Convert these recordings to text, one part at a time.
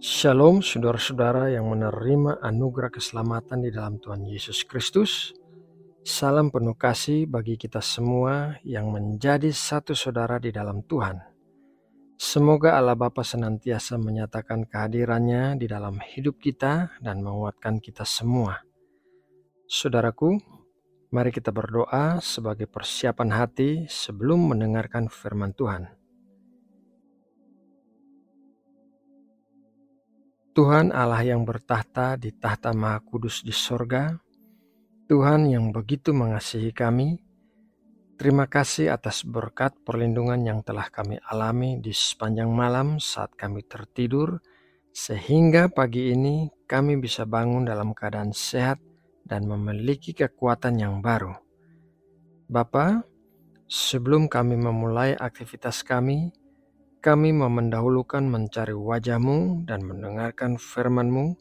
Shalom saudara-saudara yang menerima anugerah keselamatan di dalam Tuhan Yesus Kristus. Salam penuh kasih bagi kita semua yang menjadi satu saudara di dalam Tuhan. Semoga Allah Bapa senantiasa menyatakan kehadirannya di dalam hidup kita dan menguatkan kita semua. Saudaraku, mari kita berdoa sebagai persiapan hati sebelum mendengarkan firman Tuhan. Tuhan Allah yang bertahta di tahta Maha Kudus di sorga, Tuhan yang begitu mengasihi kami, terima kasih atas berkat perlindungan yang telah kami alami di sepanjang malam saat kami tertidur, sehingga pagi ini kami bisa bangun dalam keadaan sehat dan memiliki kekuatan yang baru. Bapa, sebelum kami memulai aktivitas kami mau mendahulukan mencari wajah-Mu dan mendengarkan firman-Mu,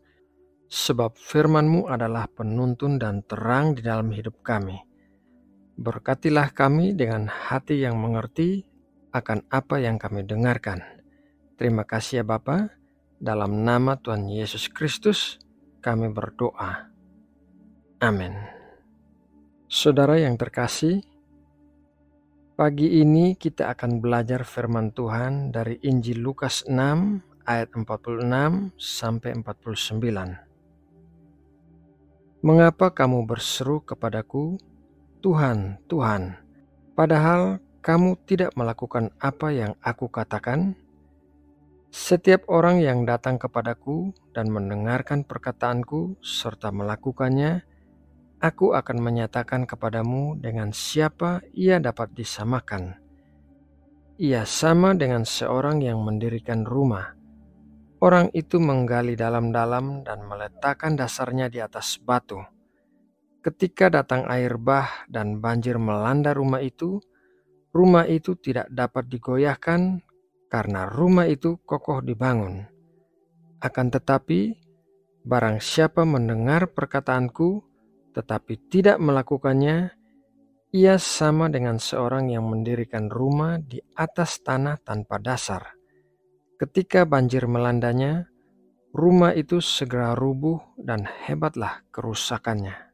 sebab firman-Mu adalah penuntun dan terang di dalam hidup kami. Berkatilah kami dengan hati yang mengerti akan apa yang kami dengarkan. Terima kasih ya Bapa, dalam nama Tuhan Yesus Kristus kami berdoa. Amin. Saudara yang terkasih, pagi ini kita akan belajar firman Tuhan dari Injil Lukas 6 ayat 46 sampai 49. Mengapa kamu berseru kepadaku, Tuhan, Tuhan, padahal kamu tidak melakukan apa yang aku katakan? Setiap orang yang datang kepadaku dan mendengarkan perkataanku serta melakukannya, aku akan menyatakan kepadamu dengan siapa ia dapat disamakan. Ia sama dengan seorang yang mendirikan rumah. Orang itu menggali dalam-dalam dan meletakkan dasarnya di atas batu. Ketika datang air bah dan banjir melanda rumah itu tidak dapat digoyahkan karena rumah itu kokoh dibangun. Akan tetapi, barang siapa mendengar perkataanku tetapi tidak melakukannya, ia sama dengan seorang yang mendirikan rumah di atas tanah tanpa dasar. Ketika banjir melandanya, rumah itu segera rubuh dan hebatlah kerusakannya.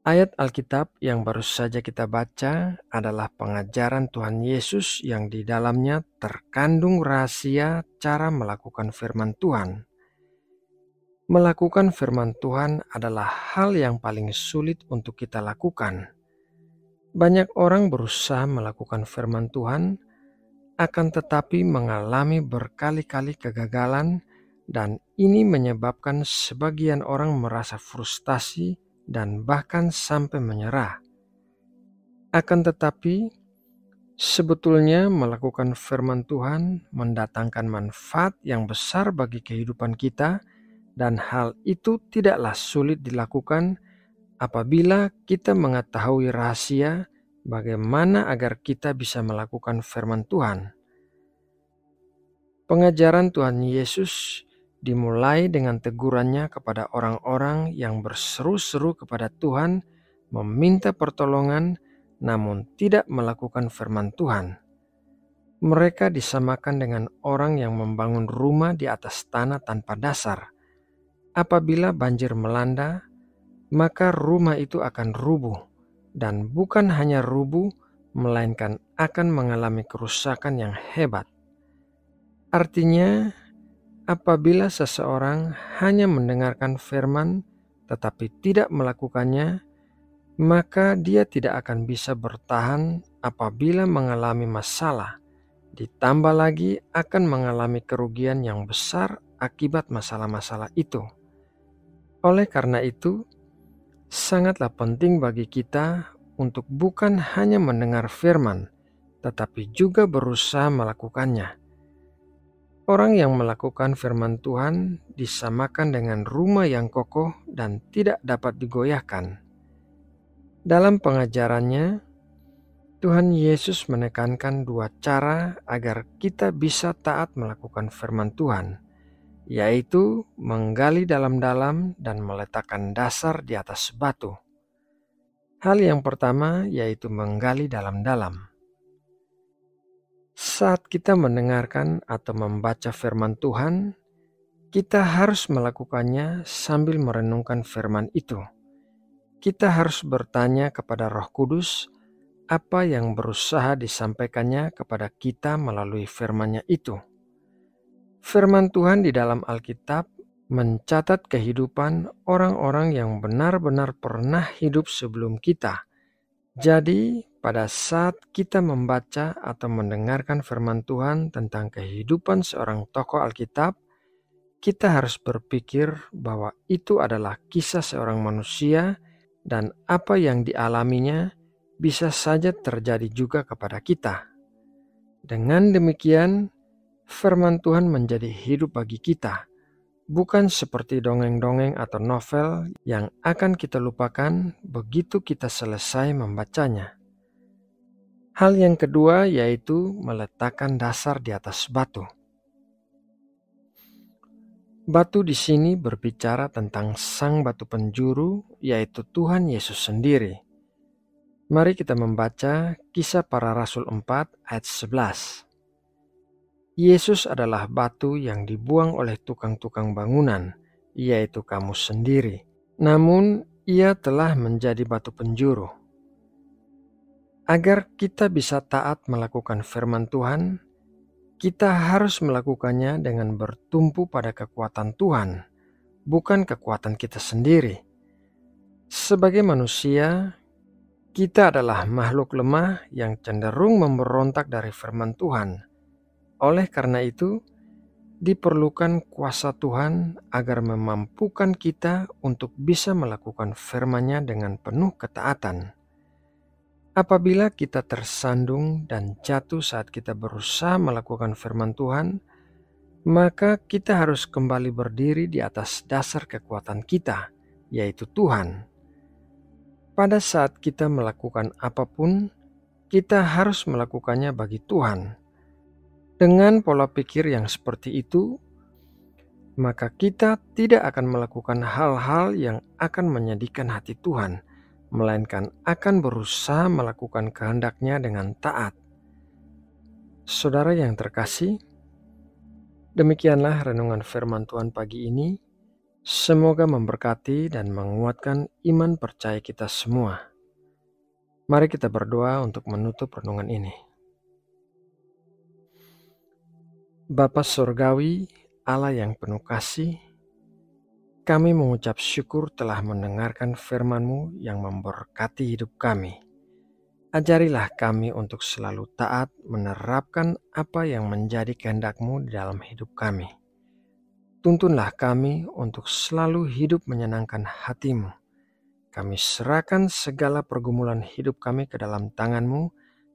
Ayat Alkitab yang baru saja kita baca adalah pengajaran Tuhan Yesus yang di dalamnya terkandung rahasia cara melakukan firman Tuhan. Melakukan firman Tuhan adalah hal yang paling sulit untuk kita lakukan. Banyak orang berusaha melakukan firman Tuhan, akan tetapi mengalami berkali-kali kegagalan, dan ini menyebabkan sebagian orang merasa frustasi dan bahkan sampai menyerah. Akan tetapi, sebetulnya melakukan firman Tuhan mendatangkan manfaat yang besar bagi kehidupan kita, dan hal itu tidaklah sulit dilakukan apabila kita mengetahui rahasia bagaimana agar kita bisa melakukan firman Tuhan. Pengajaran Tuhan Yesus dimulai dengan tegurannya kepada orang-orang yang berseru-seru kepada Tuhan, meminta pertolongan, namun tidak melakukan firman Tuhan. Mereka disamakan dengan orang yang membangun rumah di atas tanah tanpa dasar. Apabila banjir melanda, maka rumah itu akan rubuh, dan bukan hanya rubuh, melainkan akan mengalami kerusakan yang hebat. Artinya, apabila seseorang hanya mendengarkan firman tetapi tidak melakukannya, maka dia tidak akan bisa bertahan apabila mengalami masalah, ditambah lagi akan mengalami kerugian yang besar akibat masalah-masalah itu. Oleh karena itu, sangatlah penting bagi kita untuk bukan hanya mendengar firman, tetapi juga berusaha melakukannya. Orang yang melakukan firman Tuhan disamakan dengan rumah yang kokoh dan tidak dapat digoyahkan. Dalam pengajarannya, Tuhan Yesus menekankan dua cara agar kita bisa taat melakukan firman Tuhan, yaitu menggali dalam-dalam dan meletakkan dasar di atas batu. Hal yang pertama yaitu menggali dalam-dalam. Saat kita mendengarkan atau membaca firman Tuhan, kita harus melakukannya sambil merenungkan firman itu. Kita harus bertanya kepada Roh Kudus apa yang berusaha disampaikannya kepada kita melalui firman-Nya itu. Firman Tuhan di dalam Alkitab mencatat kehidupan orang-orang yang benar-benar pernah hidup sebelum kita. Jadi, pada saat kita membaca atau mendengarkan firman Tuhan tentang kehidupan seorang tokoh Alkitab, kita harus berpikir bahwa itu adalah kisah seorang manusia dan apa yang dialaminya bisa saja terjadi juga kepada kita. Dengan demikian, firman Tuhan menjadi hidup bagi kita, bukan seperti dongeng-dongeng atau novel yang akan kita lupakan begitu kita selesai membacanya. Hal yang kedua yaitu meletakkan dasar di atas batu. Batu di sini berbicara tentang sang batu penjuru, yaitu Tuhan Yesus sendiri. Mari kita membaca Kisah Para Rasul 4 ayat 11. Yesus adalah batu yang dibuang oleh tukang-tukang bangunan, yaitu kamu sendiri. Namun, ia telah menjadi batu penjuru. Agar kita bisa taat melakukan firman Tuhan, kita harus melakukannya dengan bertumpu pada kekuatan Tuhan, bukan kekuatan kita sendiri. Sebagai manusia, kita adalah makhluk lemah yang cenderung memberontak dari firman Tuhan. Oleh karena itu, diperlukan kuasa Tuhan agar memampukan kita untuk bisa melakukan firman-Nya dengan penuh ketaatan. Apabila kita tersandung dan jatuh saat kita berusaha melakukan firman Tuhan, maka kita harus kembali berdiri di atas dasar kekuatan kita, yaitu Tuhan. Pada saat kita melakukan apapun, kita harus melakukannya bagi Tuhan. Dengan pola pikir yang seperti itu, maka kita tidak akan melakukan hal-hal yang akan menyedihkan hati Tuhan, melainkan akan berusaha melakukan kehendak-Nya dengan taat. Saudara yang terkasih, demikianlah renungan firman Tuhan pagi ini. Semoga memberkati dan menguatkan iman percaya kita semua. Mari kita berdoa untuk menutup renungan ini. Bapa Surgawi, Allah yang penuh kasih, kami mengucap syukur telah mendengarkan firman-Mu yang memberkati hidup kami. Ajarilah kami untuk selalu taat menerapkan apa yang menjadi kehendak-Mu di dalam hidup kami. Tuntunlah kami untuk selalu hidup menyenangkan hati-Mu. Kami serahkan segala pergumulan hidup kami ke dalam tangan-Mu,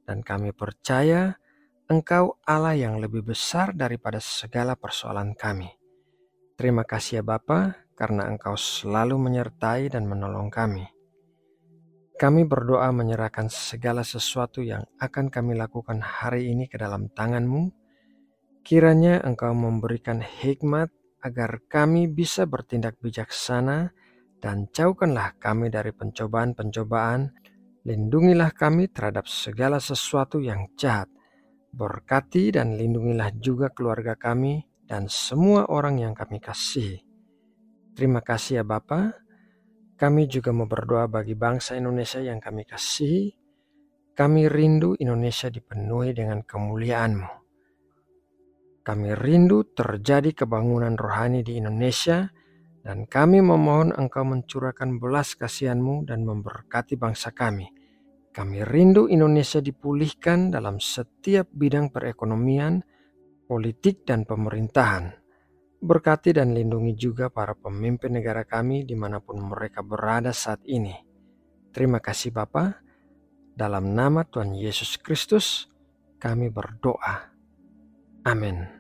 dan kami percaya Engkau Allah yang lebih besar daripada segala persoalan kami. Terima kasih ya Bapa, karena Engkau selalu menyertai dan menolong kami. Kami berdoa menyerahkan segala sesuatu yang akan kami lakukan hari ini ke dalam tangan-Mu. Kiranya Engkau memberikan hikmat agar kami bisa bertindak bijaksana, dan jauhkanlah kami dari pencobaan-pencobaan. Lindungilah kami terhadap segala sesuatu yang jahat. Berkati dan lindungilah juga keluarga kami dan semua orang yang kami kasihi. Terima kasih ya Bapa. Kami juga mau berdoa bagi bangsa Indonesia yang kami kasihi. Kami rindu Indonesia dipenuhi dengan kemuliaan-Mu. Kami rindu terjadi kebangunan rohani di Indonesia, dan kami memohon Engkau mencurahkan belas kasihan-Mu dan memberkati bangsa kami. Kami rindu Indonesia dipulihkan dalam setiap bidang perekonomian, politik, dan pemerintahan. Berkati dan lindungi juga para pemimpin negara kami dimanapun mereka berada saat ini. Terima kasih Bapa. Dalam nama Tuhan Yesus Kristus, kami berdoa. Amin.